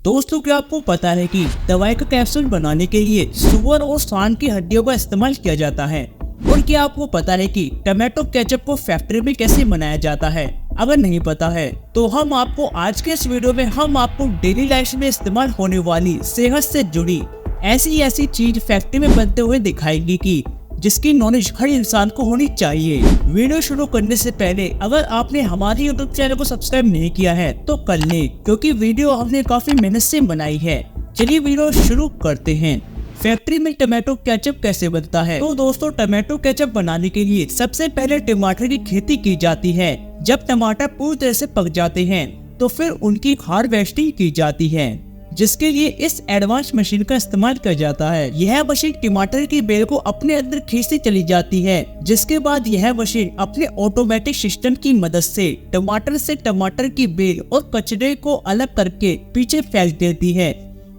दोस्तों, क्या आपको पता है कि दवाई का कैप्सूल बनाने के लिए सुअर और सांड की हड्डियों का इस्तेमाल किया जाता है। और क्या आपको पता है कि टमाटो केचप को फैक्ट्री में कैसे बनाया जाता है? अगर नहीं पता है तो हम आपको आज के इस वीडियो में डेली लाइफ में इस्तेमाल होने वाली सेहत से जुड़ी ऐसी चीज फैक्ट्री में बनते हुए दिखाएंगे कि जिसकी नॉलेज हर इंसान को होनी चाहिए। वीडियो शुरू करने से पहले अगर आपने हमारे यूट्यूब चैनल को सब्सक्राइब नहीं किया है तो कर लें, क्योंकि वीडियो हमने काफी मेहनत से बनाई है। चलिए वीडियो शुरू करते हैं। फैक्ट्री में टमाटो केचप कैसे बनता है? तो दोस्तों, टमाटो केचप बनाने के लिए सबसे पहले टमाटर की खेती की जाती है। जब टमाटर पूरी तरह से पक जाते हैं तो फिर उनकी हार्वेस्टिंग की जाती है, जिसके लिए इस एडवांस मशीन का इस्तेमाल किया जाता है। यह मशीन टमाटर की बेल को अपने अंदर खींचती चली जाती है, जिसके बाद यह मशीन अपने ऑटोमेटिक सिस्टम की मदद से टमाटर की बेल और कचरे को अलग करके पीछे फेंक देती है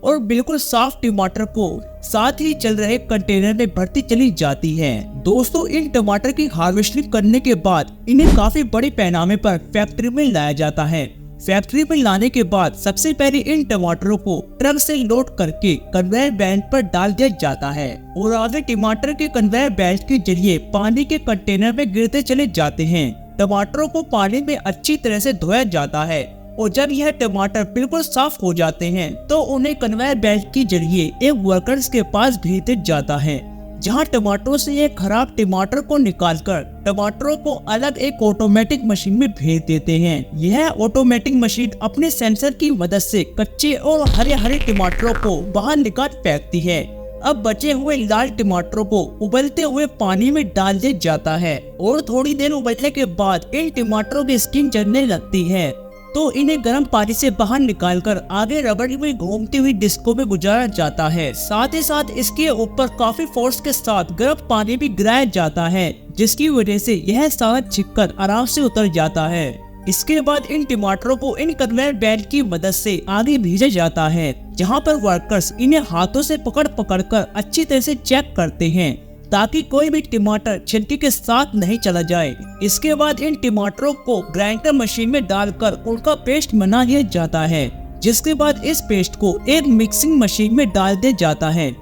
और बिल्कुल साफ टमाटर को साथ ही चल रहे कंटेनर में भरती चली जाती है। दोस्तों, इन टमाटर की हार्वेस्टिंग करने के बाद इन्हें काफी बड़े पैमाने पर फैक्ट्री में लाया जाता है। फैक्ट्री में लाने के बाद सबसे पहले इन टमाटरों को ट्रक से लोड करके कन्वेयर बेल्ट पर डाल दिया जाता है और आगे टमाटर के कन्वेयर बेल्ट के जरिए पानी के कंटेनर में गिरते चले जाते हैं। टमाटरों को पानी में अच्छी तरह से धोया जाता है और जब यह टमाटर बिल्कुल साफ हो जाते हैं तो उन्हें कन्वेयर बेल्ट के जरिए एक वर्कर्स के पास भेज दिया जाता है, जहां टमाटरों से ये खराब टमाटर को निकालकर टमाटरों को अलग एक ऑटोमेटिक मशीन में भेज देते हैं। यह ऑटोमेटिक मशीन अपने सेंसर की मदद से कच्चे और हरे टमाटरों को बाहर निकाल फेंकती है। अब बचे हुए लाल टमाटरों को उबलते हुए पानी में डाल दिया जाता है और थोड़ी देर उबलने के बाद इन टमाटरों की स्किन जलने लगती है, तो इन्हें गर्म पानी से बाहर निकालकर आगे रबड़ में घूमती हुई डिस्को में गुजारा जाता है। साथ ही साथ इसके ऊपर काफी फोर्स के साथ गर्म पानी भी गिराया जाता है, जिसकी वजह से यह सारा छिपकर आराम से उतर जाता है। इसके बाद इन टमाटरों को इन कन्वेयर बेल्ट की मदद से आगे भेजा जाता है, जहां पर वर्कर्स इन्हें हाथों से पकड़ कर अच्छी तरह से चेक करते हैं ताकि कोई भी टमाटर छिलके के साथ नहीं चला जाए। इसके बाद इन टमाटरों को ग्राइंडर मशीन में डालकर उनका पेस्ट बना लिया जाता है, जिसके बाद इस पेस्ट को एक मिक्सिंग मशीन में डाल दिया जाता है।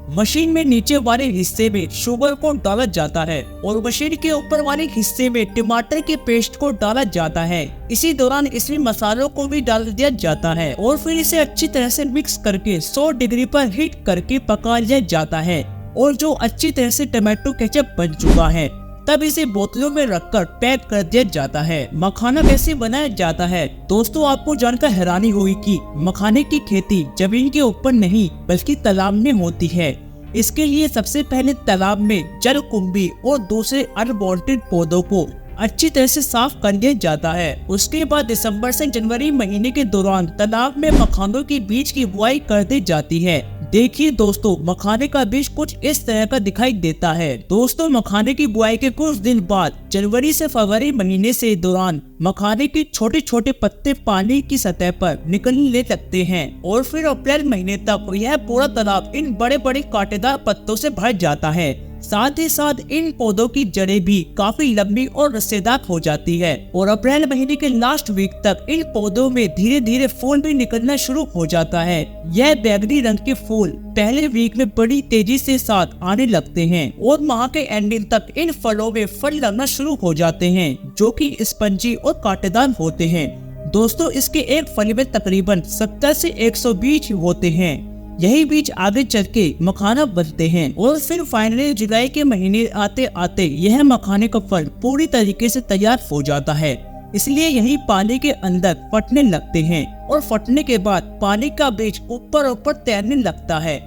मशीन में नीचे वाले हिस्से में शुगर को डाला जाता है और मशीन के ऊपर वाले हिस्से में टमाटर के पेस्ट को डाला जाता है। इसी दौरान इसमें मसालों को भी डाल दिया जाता है और फिर इसे अच्छी तरह से मिक्स करके 100 डिग्री पर हीट करके पका लिया जाता है। और जो अच्छी तरह से टमाटो केचप बन चुका है तब इसे बोतलों में रखकर पैक कर दिया जाता है। मखाना कैसे बनाया जाता है? दोस्तों, आपको जानकर हैरानी होगी कि मखाने की खेती जमीन के ऊपर नहीं बल्कि तालाब में होती है। इसके लिए सबसे पहले तालाब में जलकुंभी और दूसरे अनवांटेड पौधों को अच्छी तरह से साफ कर दिया जाता है। उसके बाद दिसंबर से जनवरी महीने के दौरान तालाब में मखानों की बीज की बुआई कर दी जाती है। देखिए दोस्तों, मखाने का बीज कुछ इस तरह का दिखाई देता है। दोस्तों, मखाने की बुआई के कुछ दिन बाद जनवरी से फरवरी महीने से दौरान मखाने के छोटे पत्ते पानी की सतह पर निकलने लगते हैं और फिर अप्रैल महीने तक यह पूरा तालाब इन बड़े कांटेदार पत्तों से भर जाता है। साथ ही साथ इन पौधों की जड़ें भी काफी लंबी और रस्सेदार हो जाती है और अप्रैल महीने के लास्ट वीक तक इन पौधों में धीरे धीरे फूल भी निकलना शुरू हो जाता है। यह बैंगनी रंग के फूल पहले वीक में बड़ी तेजी से साथ आने लगते हैं और माह के एंडिंग तक इन फलों में फल लगना शुरू हो जाते हैं, जो कि स्पंजी और कांटेदार होते हैं। दोस्तों, इसके एक फल में तकरीबन 70 से 100 बीज होते हैं। यही बीज आगे चल के मखाना बनते हैं और फिर फाइनली जुलाई के महीने आते आते यह मखाने का फल पूरी तरीके से तैयार हो जाता है। इसलिए यही पानी के अंदर फटने लगते हैं और फटने के बाद पानी का बीज ऊपर तैरने लगता है।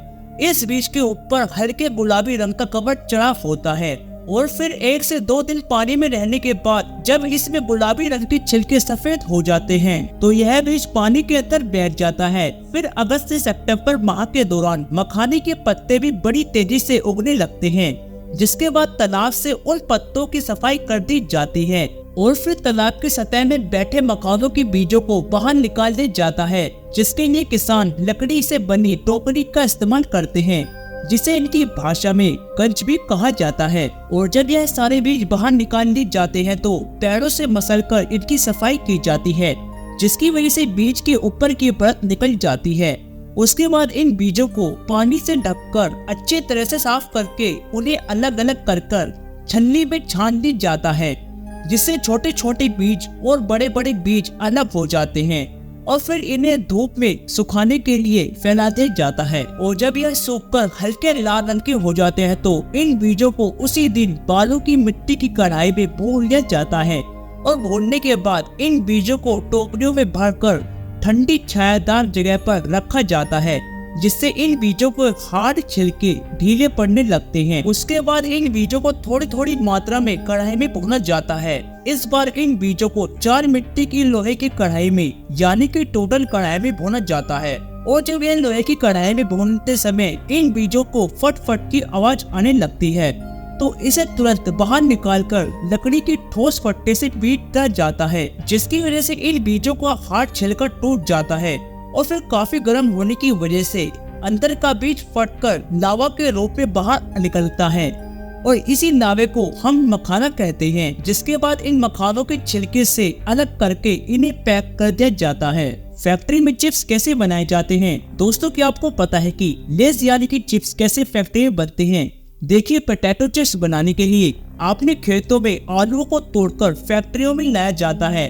इस बीज के ऊपर हल्के गुलाबी रंग का कवर चढ़ा होता है और फिर 1 से 2 दिन पानी में रहने के बाद जब इसमें गुलाबी रंग के छिलके सफेद हो जाते हैं तो यह बीज पानी के अंदर बैठ जाता है। फिर अगस्त से सितंबर माह के दौरान मखाने के पत्ते भी बड़ी तेजी से उगने लगते हैं, जिसके बाद तालाब से उन पत्तों की सफाई कर दी जाती है और फिर तालाब की सतह में बैठे मखानों के बीजों को बाहर निकाल दिया जाता है, जिसके लिए किसान लकड़ी से बनी टोकरी का इस्तेमाल करते हैं, जिसे इनकी भाषा में कंच भी कहा जाता है। और जब यह सारे बीज बाहर निकाल लिए जाते हैं तो पैरों से मसलकर इनकी सफाई की जाती है, जिसकी वजह से बीज के ऊपर की परत निकल जाती है। उसके बाद इन बीजों को पानी से ढककर अच्छे तरह से साफ करके उन्हें अलग अलग कर छन्नी में छान दी जाता है, जिससे छोटे छोटे बीज और बड़े बड़े बीज अलग हो जाते हैं और फिर इन्हें धूप में सुखाने के लिए फैला दिया जाता है। और जब यह सूखकर हल्के लाल रंग के हो जाते हैं तो इन बीजों को उसी दिन बालू की मिट्टी की कढ़ाई में भून लिया जाता है और भूनने के बाद इन बीजों को टोकरियों में भरकर ठंडी छायादार जगह पर रखा जाता है, जिससे इन बीजों को हार्ड छिलके ढीले पड़ने लगते हैं। उसके बाद इन बीजों को थोड़ी थोड़ी मात्रा में कढ़ाई में भुना जाता है। इस बार इन बीजों को 4 मिट्टी की लोहे की कढ़ाई में यानी कि टोटल कढ़ाई में भुना जाता है। और जब यह लोहे की कढ़ाई में भूनते समय इन बीजों को फट फट की आवाज आने लगती है तो इसे तुरंत बाहर निकालकर लकड़ी की ठोस फट्टे से पीट दिया जाता है, जिसकी वजह से इन बीजों का हार्ड छिलका टूट जाता है और फिर काफी गर्म होने की वजह से अंदर का बीज फटकर लावा के रूप में बाहर निकलता है और इसी लावे को हम मखाना कहते हैं। जिसके बाद इन मखानों के छिलके से अलग करके इन्हें पैक कर दिया जाता है। फैक्ट्री में चिप्स कैसे बनाए जाते हैं? दोस्तों, क्या आपको पता है कि लेस यानी कि चिप्स कैसे फैक्ट्री में बनते हैं? देखिए, पोटैटो चिप्स बनाने के लिए आपने खेतों में आलूओं को तोड़कर फैक्ट्रियों में लाया जाता है।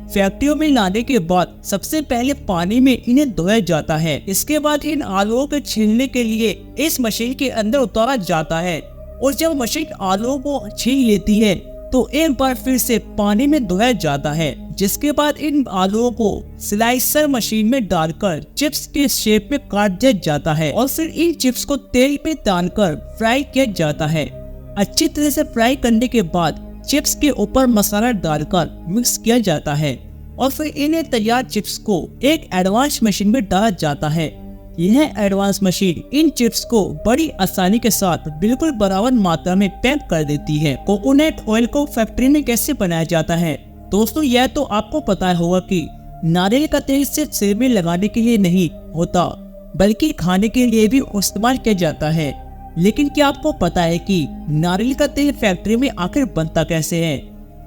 फैक्ट्रियों में लाने के बाद सबसे पहले पानी में इन्हें धोया जाता है। इसके बाद इन आलूओं को छीलने के लिए इस मशीन के अंदर उतारा जाता है और जब मशीन आलूओं को छील लेती है तो एक बार फिर से पानी में धोया जाता है। जिसके बाद इन आलूओं को स्लाइसर मशीन में डालकर चिप्स के शेप में काट दिया जाता है और फिर इन चिप्स को तेल में डालकर फ्राई किया जाता है। अच्छी तरह से फ्राई करने के बाद चिप्स के ऊपर मसाला डालकर मिक्स किया जाता है और फिर इन्हें तैयार चिप्स को एक एडवांस मशीन में डाला जाता है। यह एडवांस मशीन इन चिप्स को बड़ी आसानी के साथ बिल्कुल बराबर मात्रा में पैक कर देती है। कोकोनट ऑयल को फैक्ट्री में कैसे बनाया जाता है? दोस्तों, यह तो आपको पता होगा कि नारियल का तेल सिर्फ सिर में लगाने के लिए नहीं होता बल्कि खाने के लिए भी इस्तेमाल किया जाता है। लेकिन क्या आपको पता है कि नारियल का तेल फैक्ट्री में आखिर बनता कैसे है?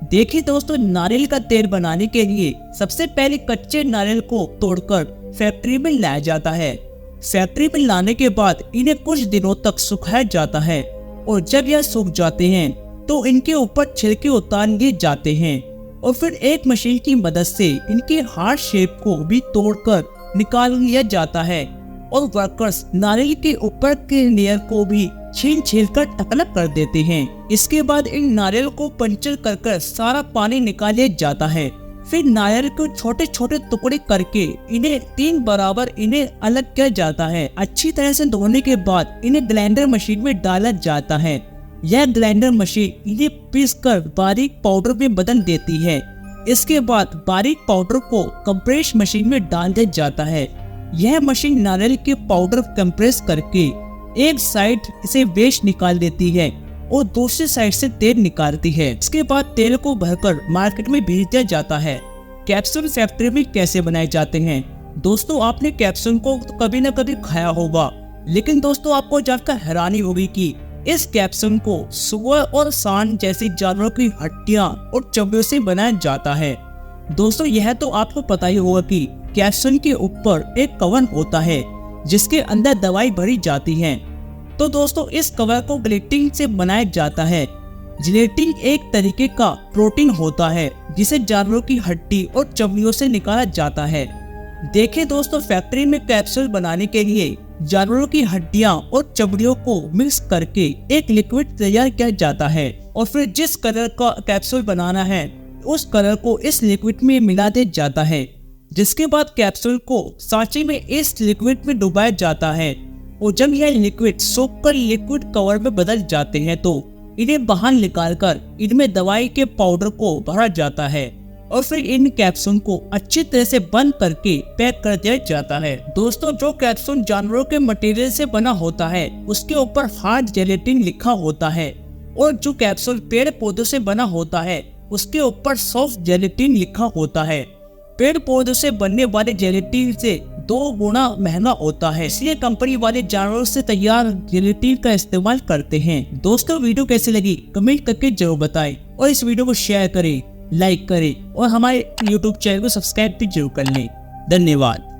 देखिए दोस्तों, नारियल का तेल बनाने के लिए सबसे पहले कच्चे नारियल को तोड़कर फैक्ट्री में लाया जाता है। फैक्ट्री में लाने के बाद इन्हें कुछ दिनों तक सुखाया जाता है और जब यह सूख जाते हैं तो इनके ऊपर छिलके उतार लिए जाते हैं और फिर एक मशीन की मदद से इनके हार्ड शेप को भी तोड़कर निकाल लिया जाता है और वर्कर्स नारियल के ऊपर के लेयर को भी छील कर टकला कर देते हैं। इसके बाद इन नारियल को पंचर कर सारा पानी निकाल लिया जाता है। फिर नारियल को छोटे छोटे टुकड़े करके इन्हें 3 बराबर इन्हें अलग किया जाता है। अच्छी तरह से धोने के बाद इन्हें ग्राइंडर मशीन में डाला जाता है। यह ग्राइंडर मशीन इन्हें पीसकर बारीक पाउडर में बदल देती है। इसके बाद बारीक पाउडर को कंप्रेस मशीन में डाल दिया जाता है। यह मशीन नारियल के पाउडर कंप्रेस करके एक साइड से वेस्ट निकाल देती है और दूसरी साइड से तेल निकालती है। इसके बाद तेल को भरकर मार्केट में भेज दिया जाता है। कैप्सूल फैक्ट्री में कैसे बनाए जाते हैं? दोस्तों, आपने कैप्सूल को कभी न कभी खाया होगा, लेकिन दोस्तों आपको जानकर हैरानी होगी कि इस कैप्सूल को सुअर और सांड जैसे जानवरों की हड्डियां और चमड़े से बनाया जाता है। दोस्तों, यह तो आपको पता ही होगा कि कैप्सूल के ऊपर एक कवर होता है जिसके अंदर दवाई भरी जाती है। तो दोस्तों, इस कवर को जिलेटिन से बनाया जाता है। जिलेटिन एक तरीके का प्रोटीन होता है जिसे जानवरों की हड्डी और चमड़ियों से निकाला जाता है। देखिए दोस्तों, फैक्ट्री में कैप्सूल बनाने के लिए जानवरों की हड्डियां और चमड़ियों को मिक्स करके एक लिक्विड तैयार किया जाता है और फिर जिस कलर का कैप्सूल बनाना है उस कलर को इस लिक्विड में मिला दिया जाता है। जिसके बाद कैप्सूल को सांचे में इस लिक्विड में डुबाया जाता है और जब यह लिक्विड सूखकर लिक्विड कवर में बदल जाते हैं तो इन्हें बाहर निकालकर इनमें दवाई के पाउडर को भरा जाता है और फिर इन कैप्सूल को अच्छी तरह से बंद करके पैक कर दिया जाता है। दोस्तों, जो कैप्सूल जानवरों के मटेरियल से बना होता है उसके ऊपर हार्ड जेलेटिन लिखा होता है और जो कैप्सूल पेड़ पौधों से बना होता है उसके ऊपर सॉफ्ट जेलेटिन लिखा होता है। पेड़ पौधों से बनने वाले जेलेटिन से 2 गुना महंगा होता है, इसलिए कंपनी वाले जानवरों से तैयार जेलेटिन का इस्तेमाल करते हैं। दोस्तों, वीडियो कैसी लगी कमेंट करके जरूर बताएं और इस वीडियो को शेयर करें। लाइक करें और हमारे YouTube चैनल को सब्सक्राइब भी जरूर कर लें। धन्यवाद।